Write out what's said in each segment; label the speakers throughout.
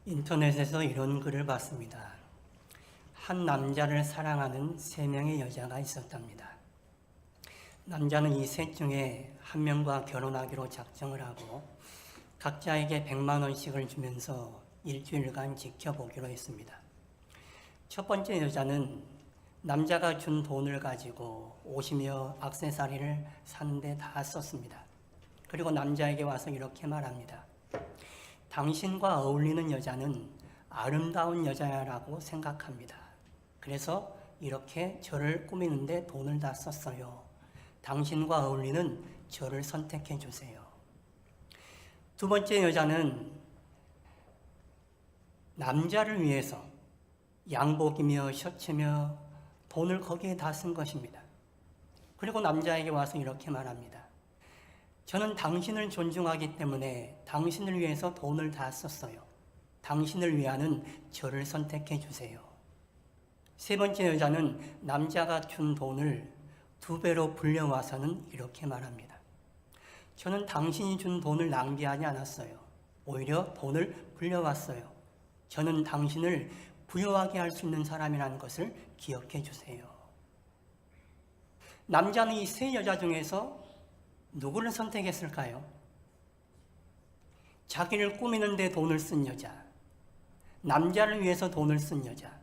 Speaker 1: 인터넷에서 이런 글을 봤습니다. 한 남자를 사랑하는 3명의 여자가 있었답니다. 남자는 이 셋 중에 한 명과 결혼하기로 작정을 하고 각자에게 100만 원씩을 주면서 일주일간 지켜보기로 했습니다. 첫 번째 여자는 남자가 준 돈을 가지고 옷이며 액세서리를 사는데 다 썼습니다. 그리고 남자에게 와서 이렇게 말합니다. 당신과 어울리는 여자는 아름다운 여자라고 생각합니다. 그래서 이렇게 저를 꾸미는데 돈을 다 썼어요. 당신과 어울리는 저를 선택해 주세요. 두 번째 여자는 남자를 위해서 양복이며 셔츠며 돈을 거기에 다 쓴 것입니다. 그리고 남자에게 와서 이렇게 말합니다. 저는 당신을 존중하기 때문에 당신을 위해서 돈을 다 썼어요. 당신을 위하는 저를 선택해 주세요. 세 번째 여자는 남자가 준 돈을 2배로 불려와서는 이렇게 말합니다. 저는 당신이 준 돈을 낭비하지 않았어요. 오히려 돈을 불려왔어요. 저는 당신을 부유하게 할 수 있는 사람이라는 것을 기억해 주세요. 남자는 이 세 여자 중에서 누구를 선택했을까요? 자기를 꾸미는 데 돈을 쓴 여자, 남자를 위해서 돈을 쓴 여자,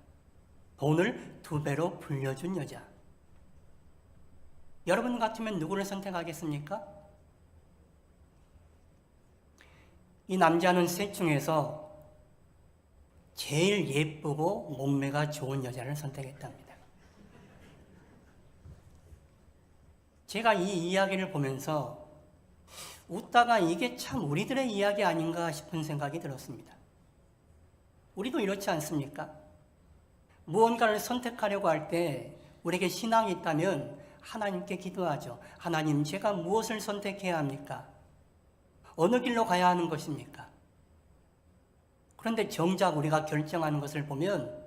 Speaker 1: 돈을 2배로 불려준 여자. 여러분 같으면 누구를 선택하겠습니까? 이 남자는 셋 중에서 제일 예쁘고 몸매가 좋은 여자를 선택했답니다. 제가 이 이야기를 보면서 웃다가 이게 참 우리들의 이야기 아닌가 싶은 생각이 들었습니다. 우리도 이렇지 않습니까? 무언가를 선택하려고 할 때 우리에게 신앙이 있다면 하나님께 기도하죠. 하나님, 제가 무엇을 선택해야 합니까? 어느 길로 가야 하는 것입니까? 그런데 정작 우리가 결정하는 것을 보면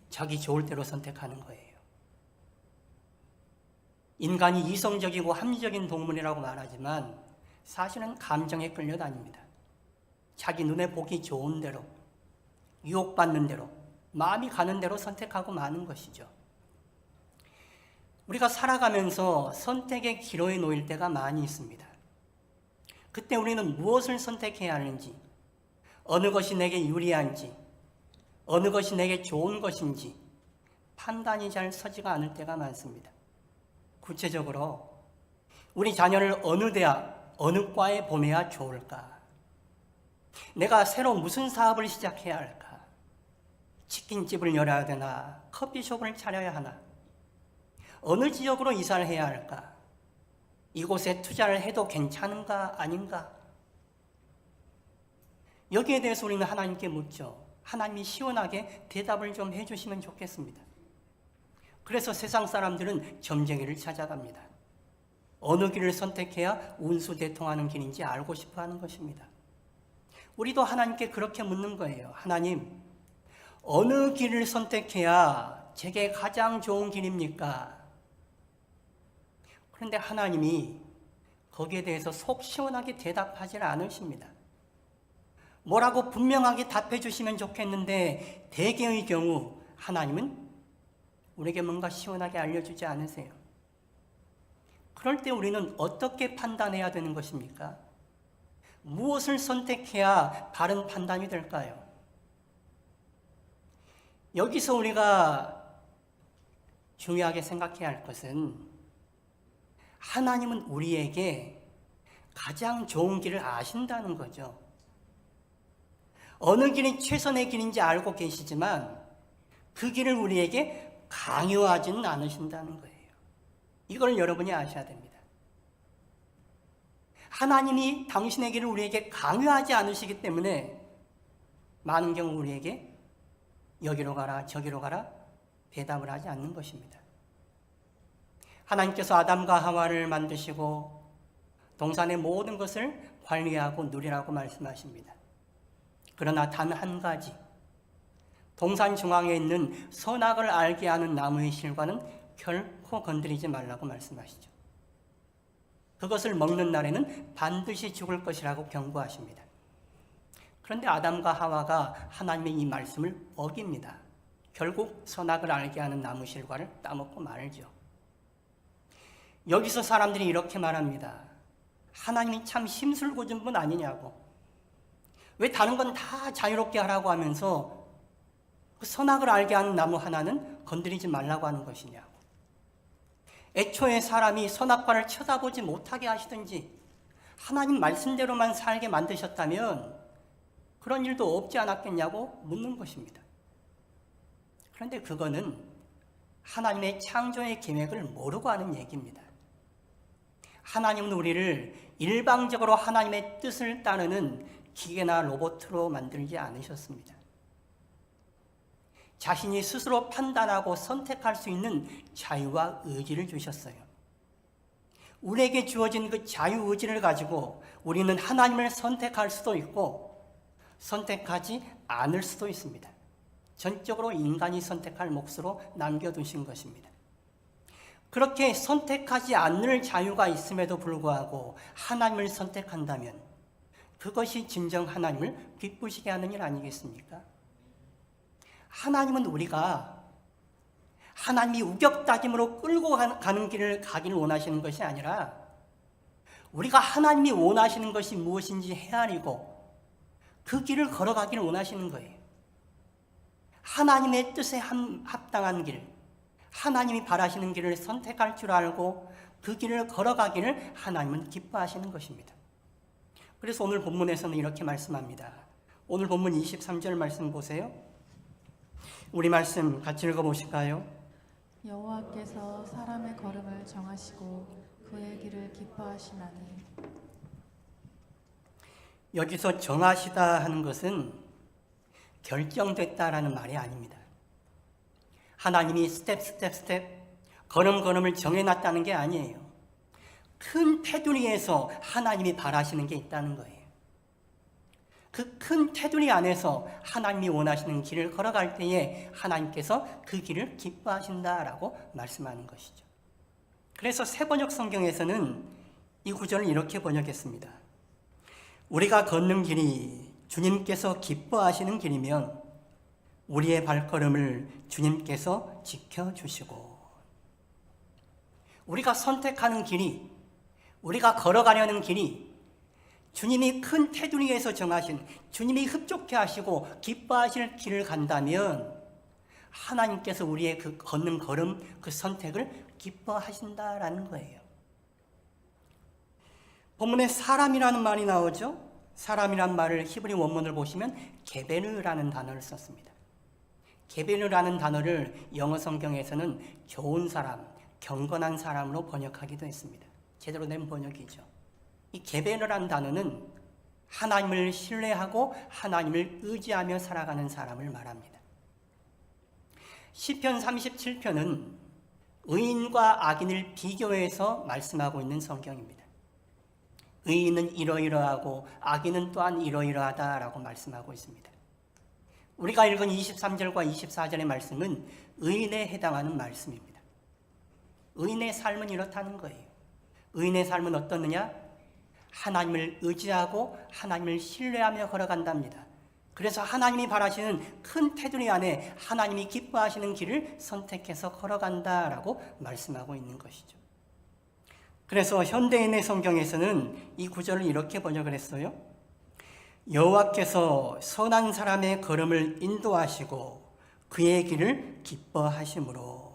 Speaker 1: 자기 좋을 대로 선택하는 거예요. 인간이 이성적이고 합리적인 동물이라고 말하지만 사실은 감정에 끌려다닙니다. 자기 눈에 보기 좋은 대로, 유혹받는 대로, 마음이 가는 대로 선택하고 마는 것이죠. 우리가 살아가면서 선택의 기로에 놓일 때가 많이 있습니다. 그때 우리는 무엇을 선택해야 하는지, 어느 것이 내게 유리한지, 어느 것이 내게 좋은 것인지 판단이 잘 서지가 않을 때가 많습니다. 구체적으로 우리 자녀를 어느 대학, 어느 과에 보내야 좋을까? 내가 새로 무슨 사업을 시작해야 할까? 치킨집을 열어야 되나? 커피숍을 차려야 하나? 어느 지역으로 이사를 해야 할까? 이곳에 투자를 해도 괜찮은가 아닌가? 여기에 대해서 우리는 하나님께 묻죠. 하나님이 시원하게 대답을 좀 해주시면 좋겠습니다. 그래서 세상 사람들은 점쟁이를 찾아갑니다. 어느 길을 선택해야 운수대통하는 길인지 알고 싶어 하는 것입니다. 우리도 하나님께 그렇게 묻는 거예요. 하나님, 어느 길을 선택해야 제게 가장 좋은 길입니까? 그런데 하나님이 거기에 대해서 속 시원하게 대답하지 않으십니다. 뭐라고 분명하게 답해 주시면 좋겠는데 대개의 경우 하나님은 우리에게 뭔가 시원하게 알려주지 않으세요. 그럴 때 우리는 어떻게 판단해야 되는 것입니까? 무엇을 선택해야 바른 판단이 될까요? 여기서 우리가 중요하게 생각해야 할 것은 하나님은 우리에게 가장 좋은 길을 아신다는 거죠. 어느 길이 최선의 길인지 알고 계시지만 그 길을 우리에게 강요하지는 않으신다는 거예요. 이걸 여러분이 아셔야 됩니다. 하나님이 당신의 길을 우리에게 강요하지 않으시기 때문에 많은 경우 우리에게 여기로 가라 저기로 가라 대답을 하지 않는 것입니다. 하나님께서 아담과 하와를 만드시고 동산의 모든 것을 관리하고 누리라고 말씀하십니다. 그러나 단 한 가지, 동산 중앙에 있는 선악을 알게 하는 나무의 실과는 결코 건드리지 말라고 말씀하시죠. 그것을 먹는 날에는 반드시 죽을 것이라고 경고하십니다. 그런데 아담과 하와가 하나님의 이 말씀을 어깁니다. 결국 선악을 알게 하는 나무 실과를 따먹고 말죠. 여기서 사람들이 이렇게 말합니다. 하나님이 참 심술궂은 분 아니냐고. 왜 다른 건 다 자유롭게 하라고 하면서 그 선악을 알게 하는 나무 하나는 건드리지 말라고 하는 것이냐고. 애초에 사람이 선악과를 쳐다보지 못하게 하시든지 하나님 말씀대로만 살게 만드셨다면 그런 일도 없지 않았겠냐고 묻는 것입니다. 그런데 그거는 하나님의 창조의 계획을 모르고 하는 얘기입니다. 하나님은 우리를 일방적으로 하나님의 뜻을 따르는 기계나 로봇으로 만들지 않으셨습니다. 자신이 스스로 판단하고 선택할 수 있는 자유와 의지를 주셨어요. 우리에게 주어진 그 자유의지를 가지고 우리는 하나님을 선택할 수도 있고 선택하지 않을 수도 있습니다. 전적으로 인간이 선택할 몫으로 남겨두신 것입니다. 그렇게 선택하지 않을 자유가 있음에도 불구하고 하나님을 선택한다면 그것이 진정 하나님을 기쁘시게 하는 일 아니겠습니까? 하나님은 우리가 하나님이 우격다짐으로 끌고 가는 길을 가기를 원하시는 것이 아니라 우리가 하나님이 원하시는 것이 무엇인지 헤아리고 그 길을 걸어가기를 원하시는 거예요. 하나님의 뜻에 합당한 길, 하나님이 바라시는 길을 선택할 줄 알고 그 길을 걸어가기를 하나님은 기뻐하시는 것입니다. 그래서 오늘 본문에서는 이렇게 말씀합니다. 오늘 본문 23절 말씀 보세요. 우리 말씀 같이 읽어보실까요?
Speaker 2: 여호와께서 사람의 걸음을 정하시고 그의 길을 기뻐하시나니.
Speaker 1: 여기서 정하시다 하는 것은 결정됐다라는 말이 아닙니다. 하나님이 스텝 걸음을 정해놨다는 게 아니에요. 큰 테두리에서 하나님이 바라시는 게 있다는 거예요. 그 큰 테두리 안에서 하나님이 원하시는 길을 걸어갈 때에 하나님께서 그 길을 기뻐하신다라고 말씀하는 것이죠. 그래서 새번역 성경에서는 이 구절을 이렇게 번역했습니다. 우리가 걷는 길이 주님께서 기뻐하시는 길이면 우리의 발걸음을 주님께서 지켜주시고, 우리가 선택하는 길이, 우리가 걸어가려는 길이 주님이 큰 테두리에서 정하신, 주님이 흡족해 하시고 기뻐하실 길을 간다면 하나님께서 우리의 그 걷는 걸음, 그 선택을 기뻐하신다라는 거예요. 본문에 사람이라는 말이 나오죠. 사람이란 말을 히브리 원문을 보시면 게베르라는 단어를 썼습니다. 게베르라는 단어를 영어 성경에서는 좋은 사람, 경건한 사람으로 번역하기도 했습니다. 제대로 된 번역이죠. 이 게베르라는 단어는 하나님을 신뢰하고 하나님을 의지하며 살아가는 사람을 말합니다. 시편 37편은 의인과 악인을 비교해서 말씀하고 있는 성경입니다. 의인은 이러이러하고 악인은 또한 이러이러하다라고 말씀하고 있습니다. 우리가 읽은 23절과 24절의 말씀은 의인에 해당하는 말씀입니다. 의인의 삶은 이렇다는 거예요. 의인의 삶은 어떻느냐? 하나님을 의지하고 하나님을 신뢰하며 걸어간답니다. 그래서 하나님이 바라시는 큰 테두리 안에 하나님이 기뻐하시는 길을 선택해서 걸어간다라고 말씀하고 있는 것이죠. 그래서 현대인의 성경에서는 이 구절을 이렇게 번역을 했어요. 여호와께서 선한 사람의 걸음을 인도하시고 그의 길을 기뻐하심으로.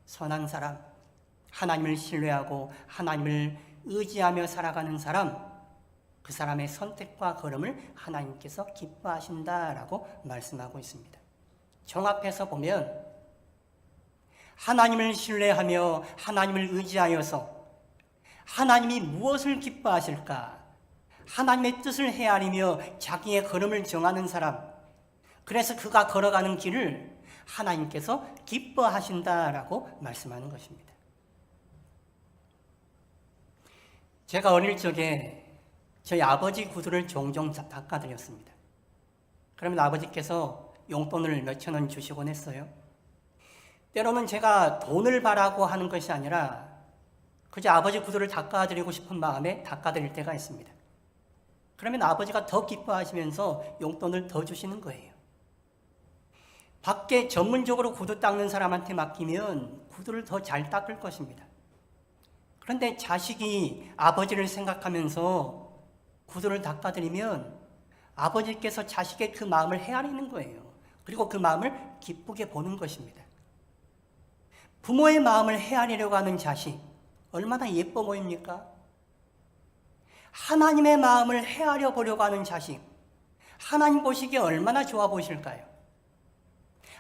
Speaker 1: 선한 사람, 하나님을 신뢰하고 하나님을 의지하며 살아가는 사람, 그 사람의 선택과 걸음을 하나님께서 기뻐하신다라고 말씀하고 있습니다. 종합해서 보면 하나님을 신뢰하며 하나님을 의지하여서 하나님이 무엇을 기뻐하실까? 하나님의 뜻을 헤아리며 자기의 걸음을 정하는 사람, 그래서 그가 걸어가는 길을 하나님께서 기뻐하신다라고 말씀하는 것입니다. 제가 어릴 적에 저희 아버지 구두를 종종 닦아드렸습니다. 그러면 아버지께서 용돈을 몇천 원 주시곤 했어요. 때로는 제가 돈을 바라고 하는 것이 아니라 그저 아버지 구두를 닦아드리고 싶은 마음에 닦아드릴 때가 있습니다. 그러면 아버지가 더 기뻐하시면서 용돈을 더 주시는 거예요. 밖에 전문적으로 구두 닦는 사람한테 맡기면 구두를 더 잘 닦을 것입니다. 그런데 자식이 아버지를 생각하면서 구두를 닦아드리면 아버지께서 자식의 그 마음을 헤아리는 거예요. 그리고 그 마음을 기쁘게 보는 것입니다. 부모의 마음을 헤아리려고 하는 자식, 얼마나 예뻐 보입니까? 하나님의 마음을 헤아려 보려고 하는 자식, 하나님 보시기에 얼마나 좋아 보실까요?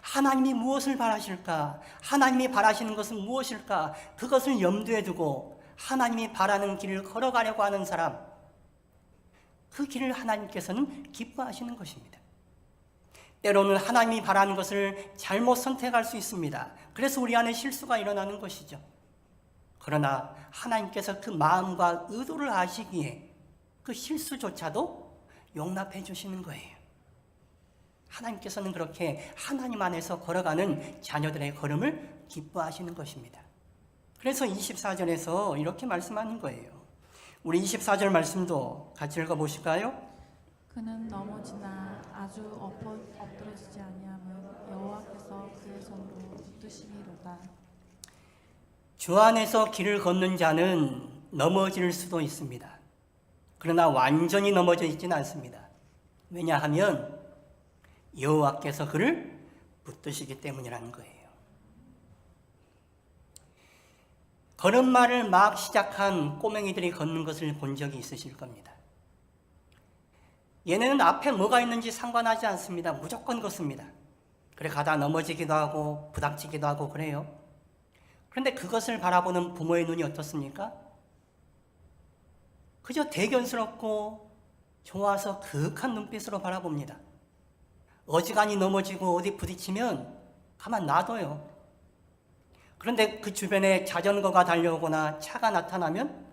Speaker 1: 하나님이 무엇을 바라실까? 하나님이 바라시는 것은 무엇일까? 그것을 염두에 두고 하나님이 바라는 길을 걸어가려고 하는 사람, 그 길을 하나님께서는 기뻐하시는 것입니다. 때로는 하나님이 바라는 것을 잘못 선택할 수 있습니다. 그래서 우리 안에 실수가 일어나는 것이죠. 그러나 하나님께서 그 마음과 의도를 아시기에 그 실수조차도 용납해 주시는 거예요. 하나님께서는 그렇게 하나님 안에서 걸어가는 자녀들의 걸음을 기뻐하시는 것입니다. 그래서 24절에서 이렇게 말씀하는 거예요. 우리 24절 말씀도 같이 읽어보실까요?
Speaker 2: 그는 넘어지나 아주 엎드러지지 아니하면 여호와께서 그의 손으로 붙드시리로다.
Speaker 1: 주 안에서 길을 걷는 자는 넘어질 수도 있습니다. 그러나 완전히 넘어져 있지는 않습니다. 왜냐하면 여호와께서 그를 붙드시기 때문이라는 거예요. 걸음마를 막 시작한 꼬맹이들이 걷는 것을 본 적이 있으실 겁니다. 얘네는 앞에 뭐가 있는지 상관하지 않습니다. 무조건 걷습니다. 그래 가다 넘어지기도 하고 부닥치기도 하고 그래요. 그런데 그것을 바라보는 부모의 눈이 어떻습니까? 그저 대견스럽고 좋아서 그윽한 눈빛으로 바라봅니다. 어지간히 넘어지고 어디 부딪히면 가만 놔둬요. 그런데 그 주변에 자전거가 달려오거나 차가 나타나면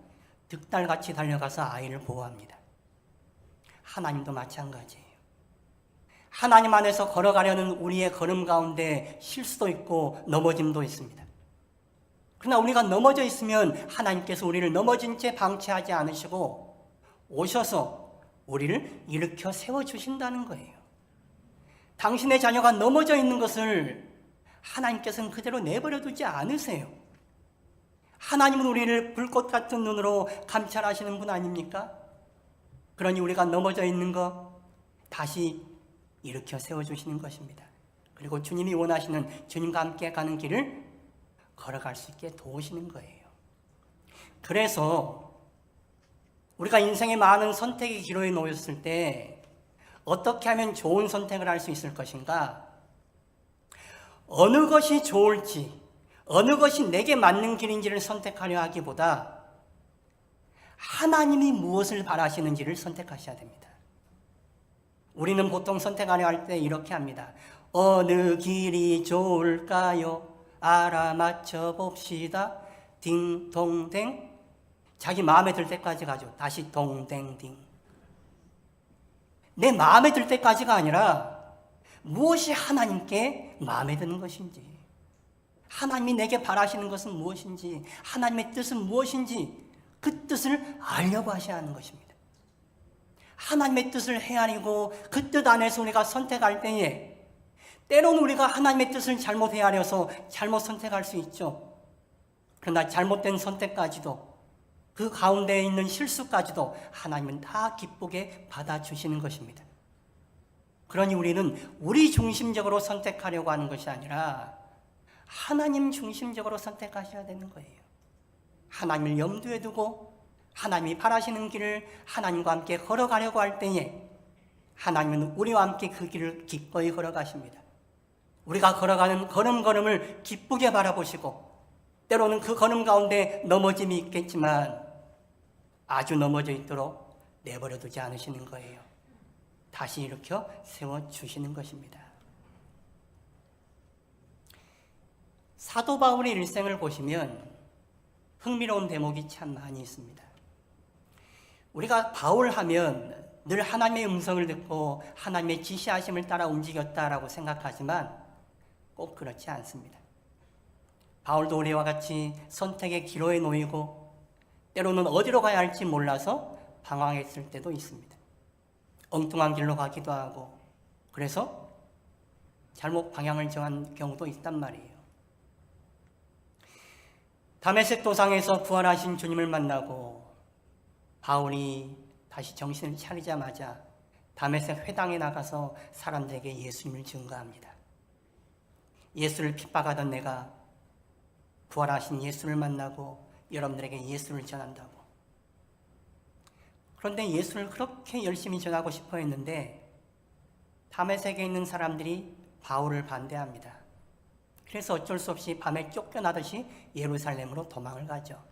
Speaker 1: 득달같이 달려가서 아이를 보호합니다. 하나님도 마찬가지예요. 하나님 안에서 걸어가려는 우리의 걸음 가운데 실수도 있고 넘어짐도 있습니다. 그러나 우리가 넘어져 있으면 하나님께서 우리를 넘어진 채 방치하지 않으시고 오셔서 우리를 일으켜 세워주신다는 거예요. 당신의 자녀가 넘어져 있는 것을 하나님께서는 그대로 내버려 두지 않으세요. 하나님은 우리를 불꽃 같은 눈으로 감찰하시는 분 아닙니까? 그러니 우리가 넘어져 있는 것 다시 일으켜 세워주시는 것입니다. 그리고 주님이 원하시는 주님과 함께 가는 길을 걸어갈 수 있게 도우시는 거예요. 그래서 우리가 인생의 많은 선택의 기로에 놓였을 때 어떻게 하면 좋은 선택을 할 수 있을 것인가? 어느 것이 좋을지, 어느 것이 내게 맞는 길인지를 선택하려 하기보다 하나님이 무엇을 바라시는지를 선택하셔야 됩니다. 우리는 보통 선택하려 할 때 이렇게 합니다. 어느 길이 좋을까요? 알아맞혀 봅시다. 딩동댕. 자기 마음에 들 때까지 가죠. 다시 동댕딩. 내 마음에 들 때까지가 아니라 무엇이 하나님께 마음에 드는 것인지, 하나님이 내게 바라시는 것은 무엇인지, 하나님의 뜻은 무엇인지 그 뜻을 알려고 하셔야 하는 것입니다. 하나님의 뜻을 헤아리고 그 뜻 안에서 우리가 선택할 때에 때로는 우리가 하나님의 뜻을 잘못 헤아려서 잘못 선택할 수 있죠. 그러나 잘못된 선택까지도 그 가운데에 있는 실수까지도 하나님은 다 기쁘게 받아주시는 것입니다. 그러니 우리는 우리 중심적으로 선택하려고 하는 것이 아니라 하나님 중심적으로 선택하셔야 되는 거예요. 하나님을 염두에 두고 하나님이 바라시는 길을 하나님과 함께 걸어가려고 할 때에 하나님은 우리와 함께 그 길을 기꺼이 걸어가십니다. 우리가 걸어가는 걸음걸음을 기쁘게 바라보시고 때로는 그 걸음 가운데 넘어짐이 있겠지만 아주 넘어져 있도록 내버려 두지 않으시는 거예요. 다시 일으켜 세워주시는 것입니다. 사도 바울의 일생을 보시면 흥미로운 대목이 참 많이 있습니다. 우리가 바울 하면 늘 하나님의 음성을 듣고 하나님의 지시하심을 따라 움직였다라고 생각하지만 꼭 그렇지 않습니다. 바울도 우리와 같이 선택의 기로에 놓이고 때로는 어디로 가야 할지 몰라서 방황했을 때도 있습니다. 엉뚱한 길로 가기도 하고, 그래서 잘못 방향을 정한 경우도 있단 말이에요. 다메섹 도상에서 부활하신 주님을 만나고 바울이 다시 정신을 차리자마자 다메섹 회당에 나가서 사람들에게 예수님을 증거합니다. 예수를 핍박하던 내가 부활하신 예수를 만나고 여러분들에게 예수를 전한다고. 그런데 예수를 그렇게 열심히 전하고 싶어 했는데 다메섹에 있는 사람들이 바울을 반대합니다. 그래서 어쩔 수 없이 밤에 쫓겨나듯이 예루살렘으로 도망을 가죠.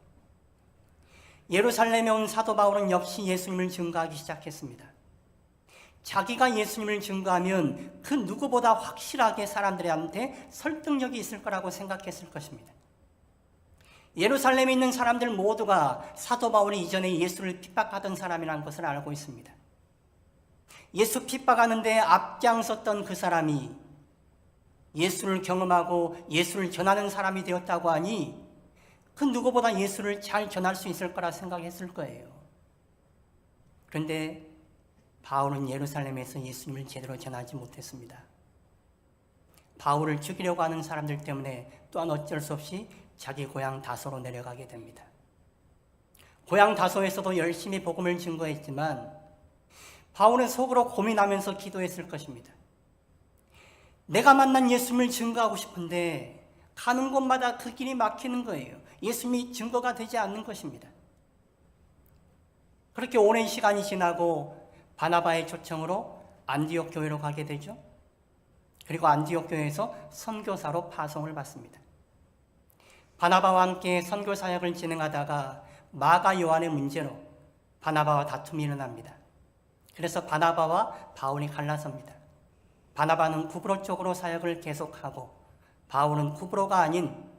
Speaker 1: 예루살렘에 온 사도 바울은 역시 예수님을 증거하기 시작했습니다. 자기가 예수님을 증거하면 그 누구보다 확실하게 사람들한테 설득력이 있을 거라고 생각했을 것입니다. 예루살렘에 있는 사람들 모두가 사도 바울이 이전에 예수를 핍박하던 사람이라는 것을 알고 있습니다. 예수 핍박하는데 앞장섰던 그 사람이 예수를 경험하고 예수를 전하는 사람이 되었다고 하니 그 누구보다 예수를 잘 전할 수 있을 거라 생각했을 거예요. 그런데 바울은 예루살렘에서 예수님을 제대로 전하지 못했습니다. 바울을 죽이려고 하는 사람들 때문에 또한 어쩔 수 없이 자기 고향 다소로 내려가게 됩니다. 고향 다소에서도 열심히 복음을 증거했지만 바울은 속으로 고민하면서 기도했을 것입니다. 내가 만난 예수님을 증거하고 싶은데 가는 곳마다 그 길이 막히는 거예요. 예수님이 증거가 되지 않는 것입니다. 그렇게 오랜 시간이 지나고 바나바의 초청으로 안디옥 교회로 가게 되죠. 그리고 안디옥 교회에서 선교사로 파송을 받습니다. 바나바와 함께 선교 사역을 진행하다가 마가 요한의 문제로 바나바와 다툼이 일어납니다. 그래서 바나바와 바울이 갈라섭니다. 바나바는 구브로 쪽으로 사역을 계속하고 바울은 구브로가 아닌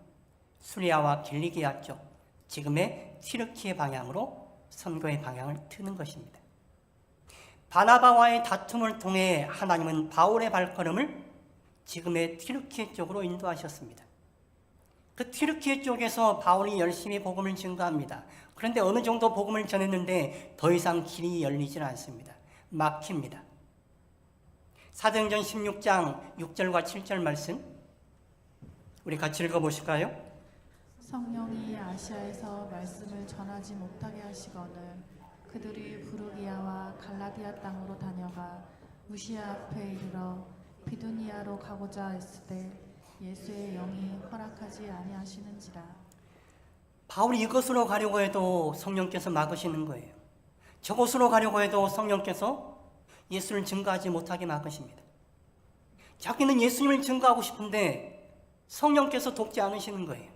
Speaker 1: 수리아와 길리기아 쪽, 지금의 튀르키예 방향으로 선교의 방향을 트는 것입니다. 바나바와의 다툼을 통해 하나님은 바울의 발걸음을 지금의 튀르키예 쪽으로 인도하셨습니다. 그 튀르키예 쪽에서 바울이 열심히 복음을 증거합니다. 그런데 어느 정도 복음을 전했는데 더 이상 길이 열리질 않습니다. 막힙니다. 사도행전 16장 6절과 7절 말씀 우리 같이 읽어보실까요?
Speaker 2: 성령이 아시아에서 말씀을 전하지 못하게 하시거늘 그들이 부르기아와 갈라디아 땅으로 다녀가 무시아 앞에 이르러 비두니아로 가고자 했을 때 예수의 영이 허락하지 아니하시는지라.
Speaker 1: 바울이 이것으로 가려고 해도 성령께서 막으시는 거예요. 저곳으로 가려고 해도 성령께서 예수를 증거하지 못하게 막으십니다. 자기는 예수님을 증거하고 싶은데 성령께서 돕지 않으시는 거예요.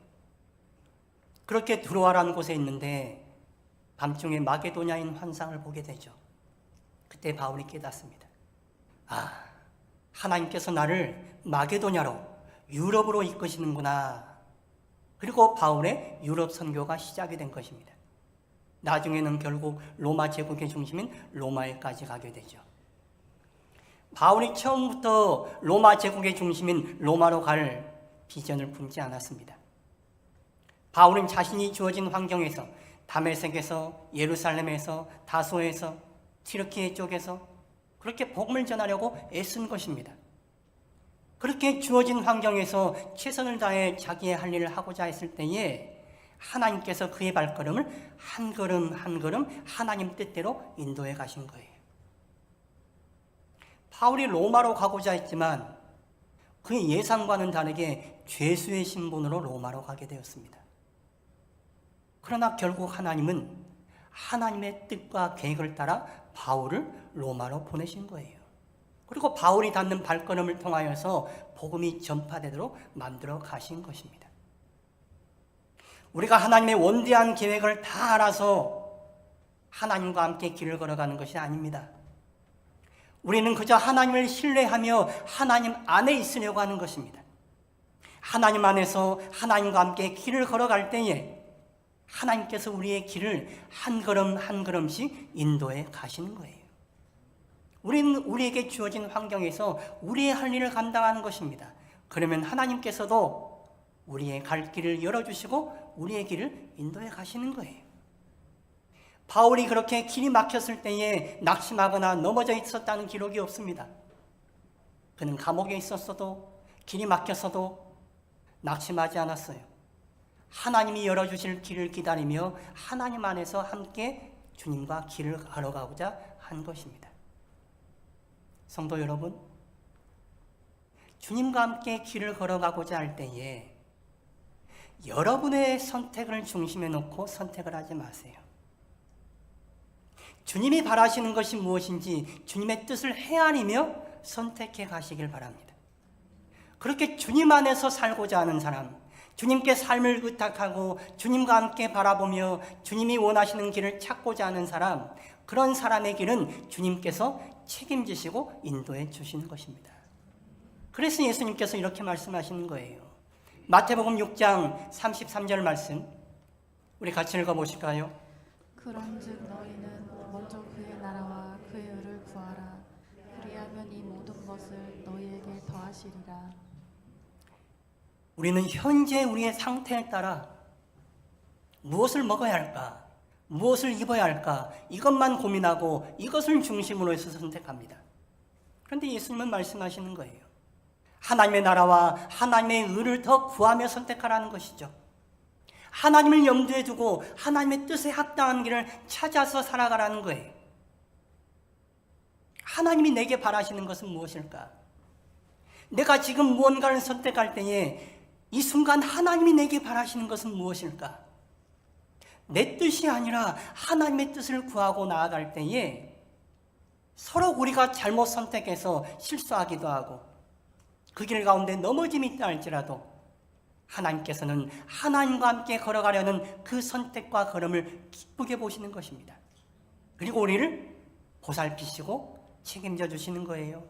Speaker 1: 그렇게 드로아라는 곳에 있는데 밤중에 마게도냐인 환상을 보게 되죠. 그때 바울이 깨닫습니다. 하나님께서 나를 마게도냐로 유럽으로 이끄시는구나. 그리고 바울의 유럽 선교가 시작이 된 것입니다. 나중에는 결국 로마 제국의 중심인 로마에까지 가게 되죠. 바울이 처음부터 로마 제국의 중심인 로마로 갈 비전을 품지 않았습니다. 바울은 자신이 주어진 환경에서 다메섹에서 예루살렘에서 다소에서 튀르키예 쪽에서 그렇게 복음을 전하려고 애쓴 것입니다. 그렇게 주어진 환경에서 최선을 다해 자기의 할 일을 하고자 했을 때에 하나님께서 그의 발걸음을 한 걸음 한 걸음 하나님 뜻대로 인도해 가신 거예요. 바울이 로마로 가고자 했지만 그의 예상과는 다르게 죄수의 신분으로 로마로 가게 되었습니다. 그러나 결국 하나님은 하나님의 뜻과 계획을 따라 바울을 로마로 보내신 거예요. 그리고 바울이 닿는 발걸음을 통하여서 복음이 전파되도록 만들어 가신 것입니다. 우리가 하나님의 원대한 계획을 다 알아서 하나님과 함께 길을 걸어가는 것이 아닙니다. 우리는 그저 하나님을 신뢰하며 하나님 안에 있으려고 하는 것입니다. 하나님 안에서 하나님과 함께 길을 걸어갈 때에 하나님께서 우리의 길을 한 걸음 한 걸음씩 인도해 가시는 거예요. 우리는 우리에게 주어진 환경에서 우리의 할 일을 감당하는 것입니다. 그러면 하나님께서도 우리의 갈 길을 열어주시고 우리의 길을 인도해 가시는 거예요. 바울이 그렇게 길이 막혔을 때에 낙심하거나 넘어져 있었다는 기록이 없습니다. 그는 감옥에 있었어도 길이 막혔어도 낙심하지 않았어요. 하나님이 열어주실 길을 기다리며 하나님 안에서 함께 주님과 길을 걸어가고자 한 것입니다. 성도 여러분, 주님과 함께 길을 걸어가고자 할 때에 여러분의 선택을 중심에 놓고 선택을 하지 마세요. 주님이 바라시는 것이 무엇인지 주님의 뜻을 헤아리며 선택해 가시길 바랍니다. 그렇게 주님 안에서 살고자 하는 사람, 주님께 삶을 의탁하고 주님과 함께 바라보며 주님이 원하시는 길을 찾고자 하는 사람, 그런 사람의 길은 주님께서 책임지시고 인도해 주시는 것입니다. 그래서 예수님께서 이렇게 말씀하시는 거예요. 마태복음 6장 33절 말씀 우리 같이 읽어보실까요?
Speaker 2: 그런즉 너희는 먼저 그의 나라와 그의 의를 구하라. 그리하면 이 모든 것을 너희에게 더하시리라.
Speaker 1: 우리는 현재 우리의 상태에 따라 무엇을 먹어야 할까? 무엇을 입어야 할까? 이것만 고민하고 이것을 중심으로 해서 선택합니다. 그런데 예수님은 말씀하시는 거예요. 하나님의 나라와 하나님의 의를 더 구하며 선택하라는 것이죠. 하나님을 염두에 두고 하나님의 뜻에 합당한 길을 찾아서 살아가라는 거예요. 하나님이 내게 바라시는 것은 무엇일까? 내가 지금 무언가를 선택할 때에 이 순간 하나님이 내게 바라시는 것은 무엇일까? 내 뜻이 아니라 하나님의 뜻을 구하고 나아갈 때에 서로 우리가 잘못 선택해서 실수하기도 하고 그 길 가운데 넘어짐이 있다 할지라도 하나님께서는 하나님과 함께 걸어가려는 그 선택과 걸음을 기쁘게 보시는 것입니다. 그리고 우리를 보살피시고 책임져 주시는 거예요.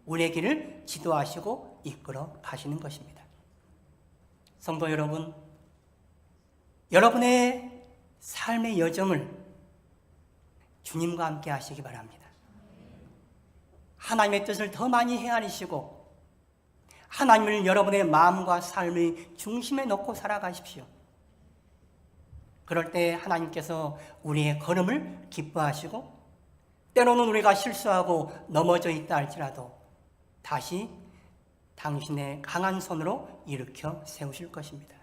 Speaker 1: 우리의 길을 지도하시고 이끌어 가시는 것입니다. 성도 여러분, 여러분의 삶의 여정을 주님과 함께 하시기 바랍니다. 하나님의 뜻을 더 많이 헤아리시고 하나님을 여러분의 마음과 삶의 중심에 놓고 살아가십시오. 그럴 때 하나님께서 우리의 걸음을 기뻐하시고 때로는 우리가 실수하고 넘어져 있다 할지라도 다시 당신의 강한 손으로 일으켜 세우실 것입니다.